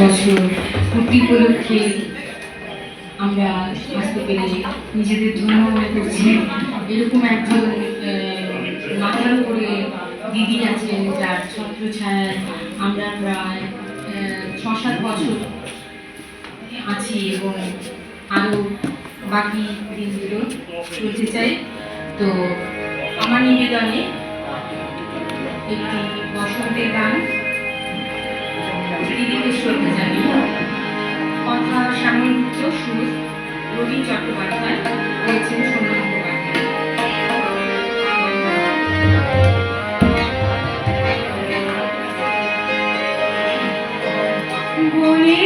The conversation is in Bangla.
বছর পূর্তি উপলক্ষে আমরা আসতে পেরে নিজেদের ধন্য মনে করছি। এরকম একজন মাথার উপরে দিদি আছেন যার ছত্রছায়ায় আমরা প্রায় 6-7 বছর আছি এবং আরও বাকি দিনগুলো চলতে চাই। তো আমার নিবেদনে একটি বসন্তের গান দিদিকে শ্রদ্ধা জানিয়ে, কথা সাময়িক সুর রবীন চট্টোপাধ্যায় হয়েছেন সোনা মুখোপাধ্যায়। বনে